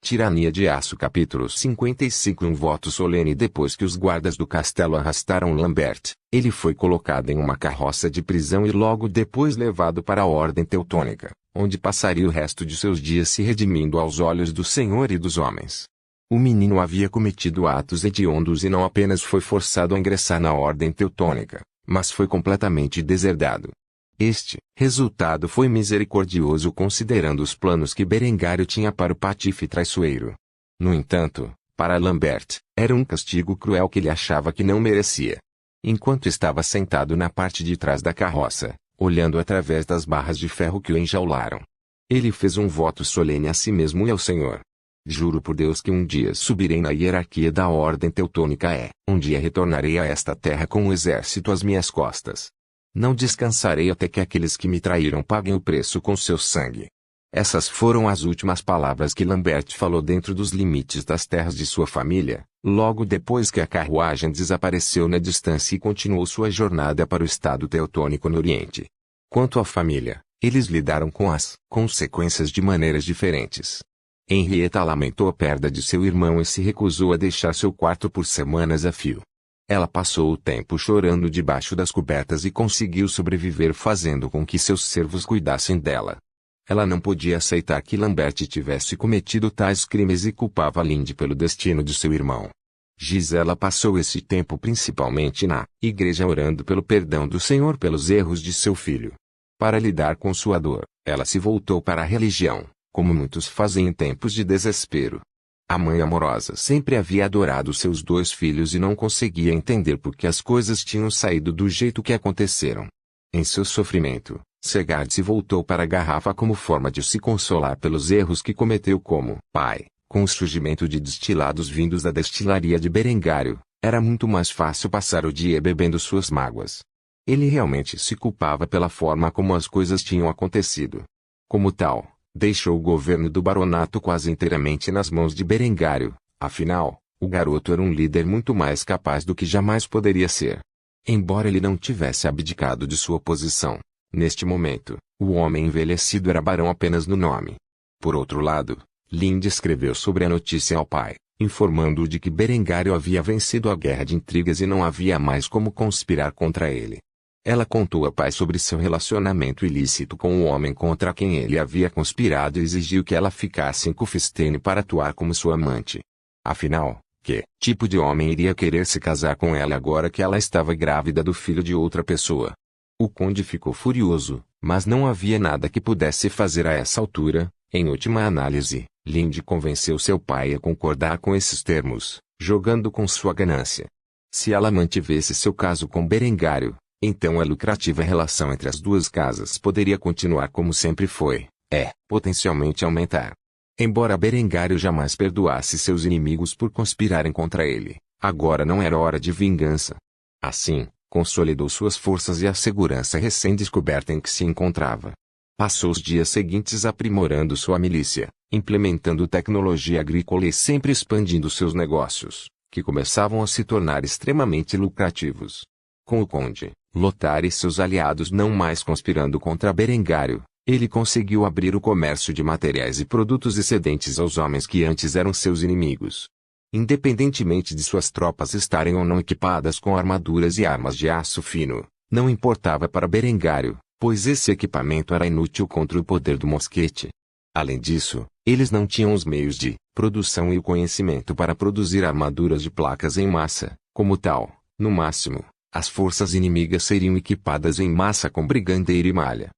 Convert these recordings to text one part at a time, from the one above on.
Tirania de Aço capítulo 55. Um voto solene. Depois que os guardas do castelo arrastaram Lambert, ele foi colocado em uma carroça de prisão e logo depois levado para a Ordem Teutônica, onde passaria o resto de seus dias se redimindo aos olhos do Senhor e dos homens. O menino havia cometido atos hediondos e não apenas foi forçado a ingressar na Ordem Teutônica, mas foi completamente deserdado. Este resultado foi misericordioso considerando os planos que Berengário tinha para o patife traiçoeiro. No entanto, para Lambert, era um castigo cruel que ele achava que não merecia. Enquanto estava sentado na parte de trás da carroça, olhando através das barras de ferro que o enjaularam, ele fez um voto solene a si mesmo e ao Senhor. Juro por Deus que um dia subirei na hierarquia da Ordem Teutônica um dia retornarei a esta terra com um exército às minhas costas. Não descansarei até que aqueles que me traíram paguem o preço com seu sangue. Essas foram as últimas palavras que Lambert falou dentro dos limites das terras de sua família, logo depois que a carruagem desapareceu na distância e continuou sua jornada para o estado teutônico no Oriente. Quanto à família, eles lidaram com as consequências de maneiras diferentes. Henrietta lamentou a perda de seu irmão e se recusou a deixar seu quarto por semanas a fio. Ela passou o tempo chorando debaixo das cobertas e conseguiu sobreviver fazendo com que seus servos cuidassem dela. Ela não podia aceitar que Lambert tivesse cometido tais crimes e culpava Lindy pelo destino de seu irmão. Gisela passou esse tempo principalmente na igreja orando pelo perdão do Senhor pelos erros de seu filho. Para lidar com sua dor, ela se voltou para a religião, como muitos fazem em tempos de desespero. A mãe amorosa sempre havia adorado seus dois filhos e não conseguia entender por que as coisas tinham saído do jeito que aconteceram. Em seu sofrimento, Segard se voltou para a garrafa como forma de se consolar pelos erros que cometeu como pai. Com o surgimento de destilados vindos da destilaria de Berengário, era muito mais fácil passar o dia bebendo suas mágoas. Ele realmente se culpava pela forma como as coisas tinham acontecido. Como tal, deixou o governo do baronato quase inteiramente nas mãos de Berengário. Afinal, o garoto era um líder muito mais capaz do que jamais poderia ser. Embora ele não tivesse abdicado de sua posição, neste momento, o homem envelhecido era barão apenas no nome. Por outro lado, Lindy escreveu sobre a notícia ao pai, informando-o de que Berengário havia vencido a guerra de intrigas e não havia mais como conspirar contra ele. Ela contou ao pai sobre seu relacionamento ilícito com o homem contra quem ele havia conspirado e exigiu que ela ficasse em Cufistene para atuar como sua amante. Afinal, que tipo de homem iria querer se casar com ela agora que ela estava grávida do filho de outra pessoa? O conde ficou furioso, mas não havia nada que pudesse fazer a essa altura. Em última análise, Lindy convenceu seu pai a concordar com esses termos, jogando com sua ganância. Se ela mantivesse seu caso com Berengário, então a lucrativa relação entre as duas casas poderia continuar como sempre foi, potencialmente aumentar. Embora Berengário jamais perdoasse seus inimigos por conspirarem contra ele, agora não era hora de vingança. Assim, consolidou suas forças e a segurança recém-descoberta em que se encontrava. Passou os dias seguintes aprimorando sua milícia, implementando tecnologia agrícola e sempre expandindo seus negócios, que começavam a se tornar extremamente lucrativos. Com o conde, Lothar e seus aliados não mais conspirando contra Berengário, ele conseguiu abrir o comércio de materiais e produtos excedentes aos homens que antes eram seus inimigos. Independentemente de suas tropas estarem ou não equipadas com armaduras e armas de aço fino, não importava para Berengário, pois esse equipamento era inútil contra o poder do mosquete. Além disso, eles não tinham os meios de produção e o conhecimento para produzir armaduras de placas em massa. Como tal, no máximo, as forças inimigas seriam equipadas em massa com brigadeiro e malha.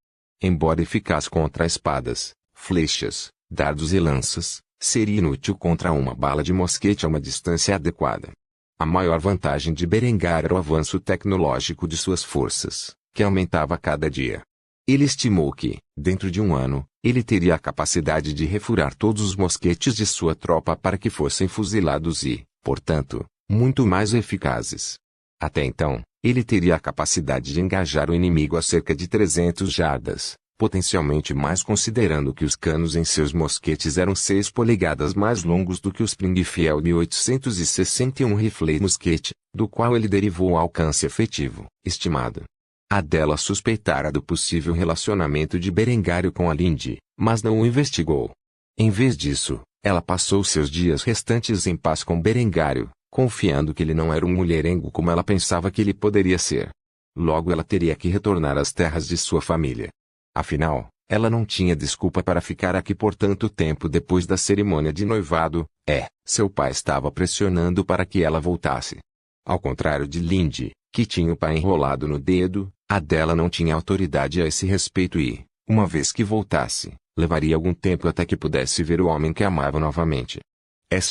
Embora eficaz contra espadas, flechas, dardos e lanças, seria inútil contra uma bala de mosquete a uma distância adequada. A maior vantagem de Berengário era o avanço tecnológico de suas forças, que aumentava a cada dia. Ele estimou que, dentro de um ano, ele teria a capacidade de refurar todos os mosquetes de sua tropa para que fossem fuzilados e, portanto, muito mais eficazes. Até então, ele teria a capacidade de engajar o inimigo a cerca de 300 jardas, potencialmente mais considerando que os canos em seus mosquetes eram 6 polegadas mais longos do que o Springfield 1861 rifle mosquete, do qual ele derivou o alcance efetivo, estimado. Adela suspeitara do possível relacionamento de Berengário com a Lindy, mas não o investigou. Em vez disso, Ela passou seus dias restantes em paz com Berengário, confiando que ele não era um mulherengo como ela pensava que ele poderia ser. Logo ela teria que retornar às terras de sua família. Afinal, ela não tinha desculpa para ficar aqui por tanto tempo depois da cerimônia de noivado. Seu pai estava pressionando para que ela voltasse. Ao contrário de Lindy, que tinha o pai enrolado no dedo, a dela não tinha autoridade a esse respeito e, uma vez que voltasse, levaria algum tempo até que pudesse ver o homem que amava novamente.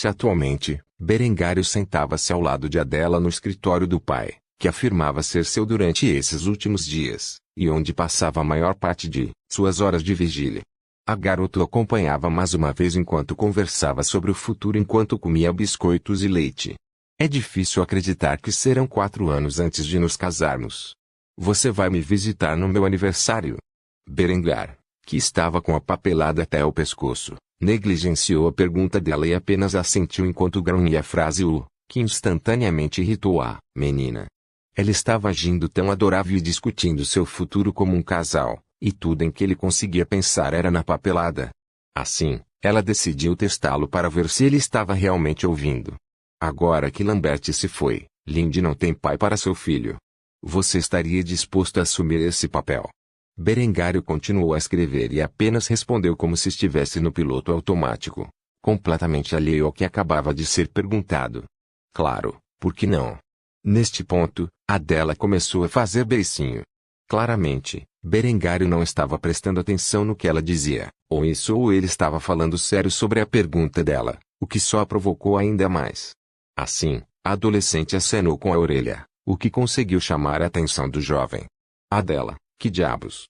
Atualmente, Berengário sentava-se ao lado de Adela no escritório do pai, que afirmava ser seu durante esses últimos dias, e onde passava a maior parte de suas horas de vigília. A garota o acompanhava mais uma vez enquanto conversava sobre o futuro enquanto comia biscoitos e leite. É difícil acreditar que serão 4 anos antes de nos casarmos. Você vai me visitar no meu aniversário? Berengar, que estava com a papelada até o pescoço, negligenciou a pergunta dela e apenas assentiu enquanto grunhia a frase que instantaneamente irritou a menina. Ela estava agindo tão adorável e discutindo seu futuro como um casal, e tudo em que ele conseguia pensar era na papelada. Assim, ela decidiu testá-lo para ver se ele estava realmente ouvindo. Agora que Lambert se foi, Lindy não tem pai para seu filho. Você estaria disposto a assumir esse papel? Berengário continuou a escrever e apenas respondeu como se estivesse no piloto automático, completamente alheio ao que acabava de ser perguntado. Claro, por que não? Neste ponto, Adela começou a fazer beicinho. Claramente, Berengário não estava prestando atenção no que ela dizia, ou ele estava falando sério sobre a pergunta dela, o que só a provocou ainda mais. Assim, a adolescente acenou com a orelha, o que conseguiu chamar a atenção do jovem. Adela, que diabos?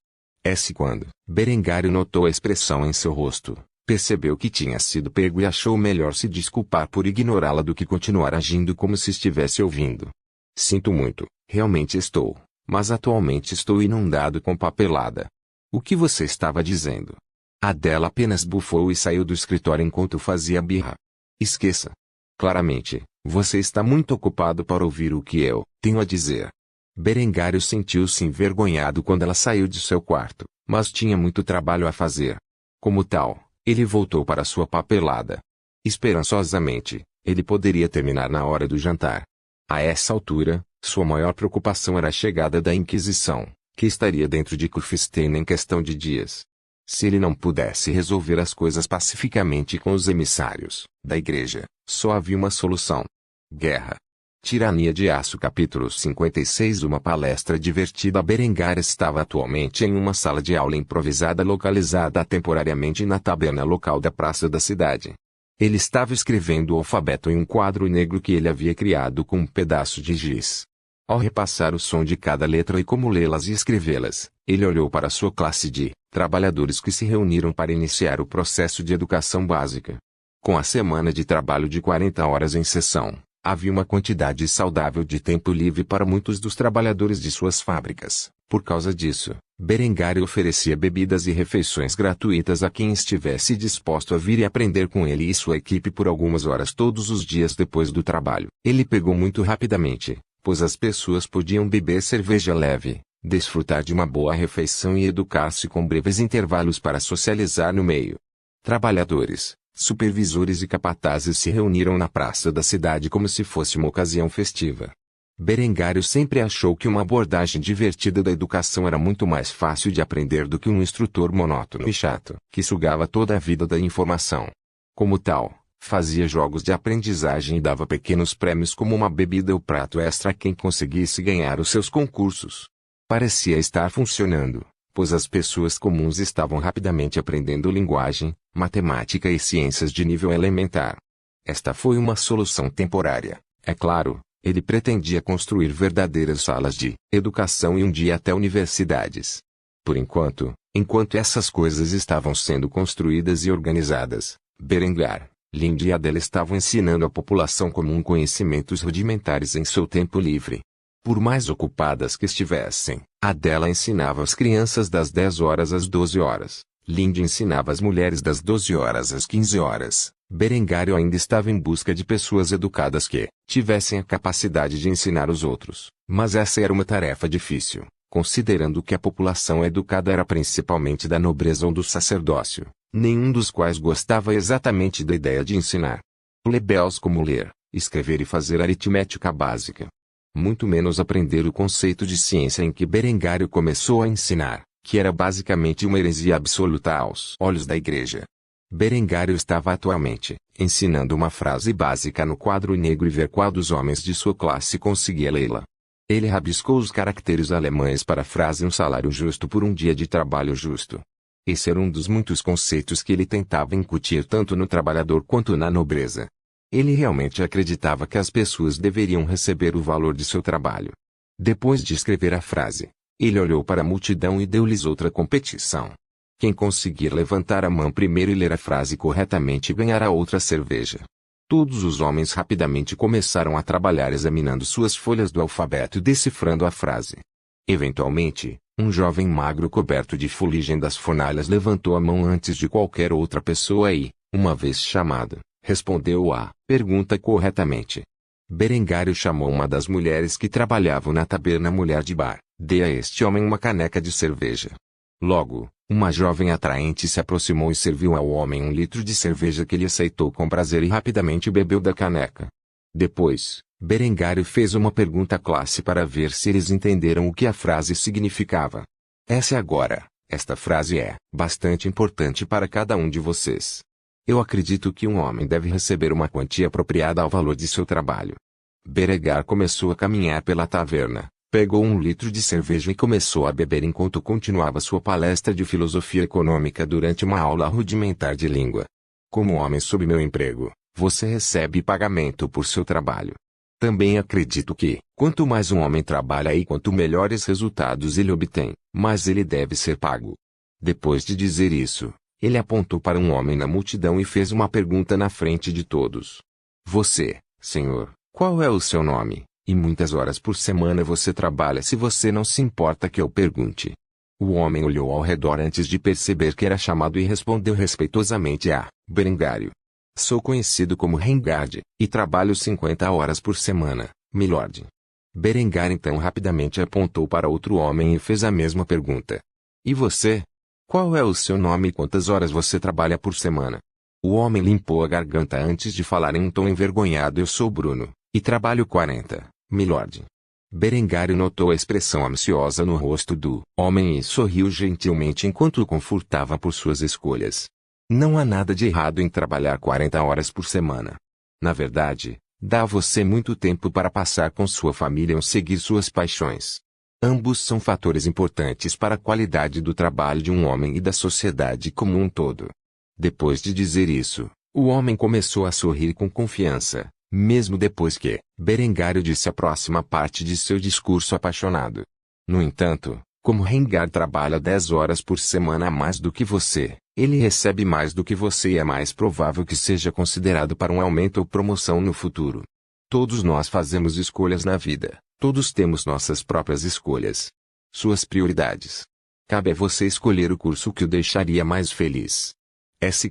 Quando Berengário notou a expressão em seu rosto, percebeu que tinha sido pego e achou melhor se desculpar por ignorá-la do que continuar agindo como se estivesse ouvindo. Sinto muito, realmente estou, mas atualmente estou inundado com papelada. O que você estava dizendo? Adela apenas bufou e saiu do escritório enquanto fazia birra. Esqueça. Claramente, você está muito ocupado para ouvir o que eu tenho a dizer. Berengário sentiu-se envergonhado quando ela saiu de seu quarto, mas tinha muito trabalho a fazer. Como tal, ele voltou para sua papelada. Esperançosamente, ele poderia terminar na hora do jantar. A essa altura, sua maior preocupação era a chegada da Inquisição, que estaria dentro de Kufstein em questão de dias. Se ele não pudesse resolver as coisas pacificamente com os emissários da igreja, só havia uma solução: guerra. Tirania de Aço capítulo 56. Uma palestra divertida. Berengar estava atualmente em uma sala de aula improvisada localizada temporariamente na taberna local da praça da cidade. Ele estava escrevendo o alfabeto em um quadro negro que ele havia criado com um pedaço de giz. Ao repassar o som de cada letra e como lê-las e escrevê-las, ele olhou para sua classe de trabalhadores que se reuniram para iniciar o processo de educação básica. Com a semana de trabalho de 40 horas em sessão, havia uma quantidade saudável de tempo livre para muitos dos trabalhadores de suas fábricas. Por causa disso, Berengar oferecia bebidas e refeições gratuitas a quem estivesse disposto a vir e aprender com ele e sua equipe por algumas horas todos os dias depois do trabalho. Ele pegou muito rapidamente, pois as pessoas podiam beber cerveja leve, desfrutar de uma boa refeição e educar-se com breves intervalos para socializar no meio. Trabalhadores, supervisores e capatazes se reuniram na praça da cidade como se fosse uma ocasião festiva. Berengar sempre achou que uma abordagem divertida da educação era muito mais fácil de aprender do que um instrutor monótono e chato, que sugava toda a vida da informação. Como tal, fazia jogos de aprendizagem e dava pequenos prêmios como uma bebida ou prato extra a quem conseguisse ganhar os seus concursos. Parecia estar funcionando, pois as pessoas comuns estavam rapidamente aprendendo linguagem, matemática e ciências de nível elementar. Esta foi uma solução temporária, é claro. Ele pretendia construir verdadeiras salas de educação e um dia até universidades. Por enquanto essas coisas estavam sendo construídas e organizadas, Berengar, Lindy e Adela estavam ensinando à população comum conhecimentos rudimentares em seu tempo livre. Por mais ocupadas que estivessem, Adela ensinava as crianças das 10 horas às 12 horas, Lindy ensinava as mulheres das 12 horas às 15 horas. Berengar ainda estava em busca de pessoas educadas que tivessem a capacidade de ensinar os outros, mas essa era uma tarefa difícil. Considerando que a população educada era principalmente da nobreza ou do sacerdócio, nenhum dos quais gostava exatamente da ideia de ensinar plebeus como ler, escrever e fazer aritmética básica. Muito menos aprender o conceito de ciência em que Berengário começou a ensinar, que era basicamente uma heresia absoluta aos olhos da igreja. Berengário estava atualmente ensinando uma frase básica no quadro negro e ver qual dos homens de sua classe conseguia lê-la. Ele rabiscou os caracteres alemães para a frase um salário justo por um dia de trabalho justo. Esse era um dos muitos conceitos que ele tentava incutir tanto no trabalhador quanto na nobreza. Ele realmente acreditava que as pessoas deveriam receber o valor de seu trabalho. Depois de escrever a frase, ele olhou para a multidão e deu-lhes outra competição. Quem conseguir levantar a mão primeiro e ler a frase corretamente ganhará outra cerveja. Todos os homens rapidamente começaram a trabalhar examinando suas folhas do alfabeto e decifrando a frase. Eventualmente, um jovem magro coberto de fuligem das fornalhas levantou a mão antes de qualquer outra pessoa e, uma vez chamado, respondeu a pergunta corretamente. Berengário chamou uma das mulheres que trabalhavam na taberna mulher de bar. Dê a este homem uma caneca de cerveja. Logo, uma jovem atraente se aproximou e serviu ao homem 1 litro de cerveja que ele aceitou com prazer e rapidamente bebeu da caneca. Depois, Berengário fez uma pergunta à classe para ver se eles entenderam o que a frase significava. Esta frase é bastante importante para cada um de vocês. Eu acredito que um homem deve receber uma quantia apropriada ao valor de seu trabalho. Berengar começou a caminhar pela taverna, pegou 1 litro de cerveja e começou a beber enquanto continuava sua palestra de filosofia econômica durante uma aula rudimentar de língua. Como homem sob meu emprego, você recebe pagamento por seu trabalho. Também acredito que, quanto mais um homem trabalha e quanto melhores resultados ele obtém, mais ele deve ser pago. Depois de dizer isso, ele apontou para um homem na multidão e fez uma pergunta na frente de todos. Você, senhor, qual é o seu nome? E muitas horas por semana você trabalha se você não se importa que eu pergunte. O homem olhou ao redor antes de perceber que era chamado e respondeu respeitosamente a Berengário. Sou conhecido como Rengard, e trabalho 50 horas por semana, milord. Berengar então rapidamente apontou para outro homem e fez a mesma pergunta. E você? Qual é o seu nome e quantas horas você trabalha por semana? O homem limpou a garganta antes de falar em um tom envergonhado. Eu sou Bruno, e trabalho 40, milord. Berengário notou a expressão ansiosa no rosto do homem e sorriu gentilmente enquanto o confortava por suas escolhas. Não há nada de errado em trabalhar 40 horas por semana. Na verdade, dá a você muito tempo para passar com sua família ou seguir suas paixões. Ambos são fatores importantes para a qualidade do trabalho de um homem e da sociedade como um todo. Depois de dizer isso, o homem começou a sorrir com confiança, mesmo depois que Berengário disse a próxima parte de seu discurso apaixonado. No entanto, como Rengard trabalha 10 horas por semana a mais do que você, ele recebe mais do que você e é mais provável que seja considerado para um aumento ou promoção no futuro. Todos nós fazemos escolhas na vida, todos temos nossas próprias escolhas. Suas prioridades. Cabe a você escolher o curso que o deixaria mais feliz.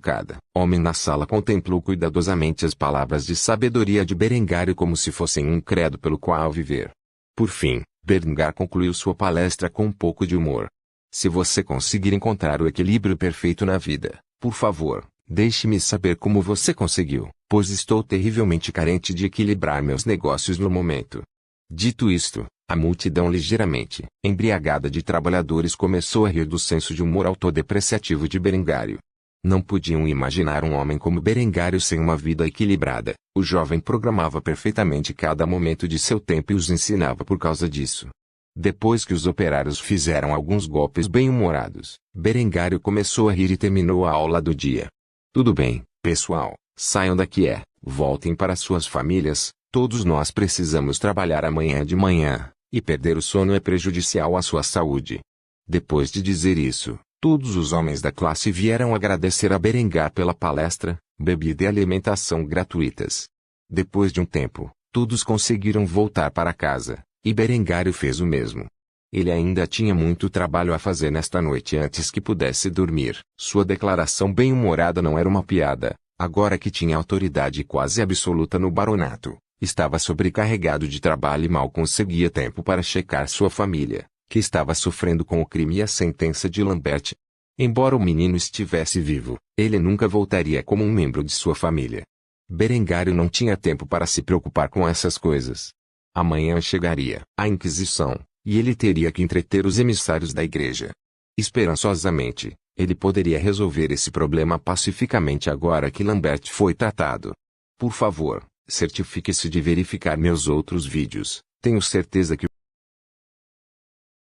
Cada homem na sala contemplou cuidadosamente as palavras de sabedoria de Berengário como se fossem um credo pelo qual viver. Por fim, Berengar concluiu sua palestra com um pouco de humor. Se você conseguir encontrar o equilíbrio perfeito na vida, por favor, deixe-me saber como você conseguiu, pois estou terrivelmente carente de equilibrar meus negócios no momento. Dito isto, a multidão ligeiramente embriagada de trabalhadores começou a rir do senso de humor autodepreciativo de Berengário. Não podiam imaginar um homem como Berengário sem uma vida equilibrada. O jovem programava perfeitamente cada momento de seu tempo e os ensinava por causa disso. Depois que os operários fizeram alguns golpes bem-humorados, Berengário começou a rir e terminou a aula do dia. Tudo bem, pessoal, saiam daqui voltem para suas famílias, todos nós precisamos trabalhar amanhã de manhã, e perder o sono é prejudicial à sua saúde. Depois de dizer isso, todos os homens da classe vieram agradecer a Berengar pela palestra, bebida e alimentação gratuitas. Depois de um tempo, todos conseguiram voltar para casa, e Berengário fez o mesmo. Ele ainda tinha muito trabalho a fazer nesta noite antes que pudesse dormir. Sua declaração bem-humorada não era uma piada, agora que tinha autoridade quase absoluta no baronato, estava sobrecarregado de trabalho e mal conseguia tempo para checar sua família. que estava sofrendo com o crime e a sentença de Lambert. Embora o menino estivesse vivo, ele nunca voltaria como um membro de sua família. Berengário não tinha tempo para se preocupar com essas coisas. Amanhã chegaria a Inquisição, e ele teria que entreter os emissários da igreja. Esperançosamente, ele poderia resolver esse problema pacificamente agora que Lambert foi tratado. Por favor, certifique-se de verificar meus outros vídeos. Tenho certeza que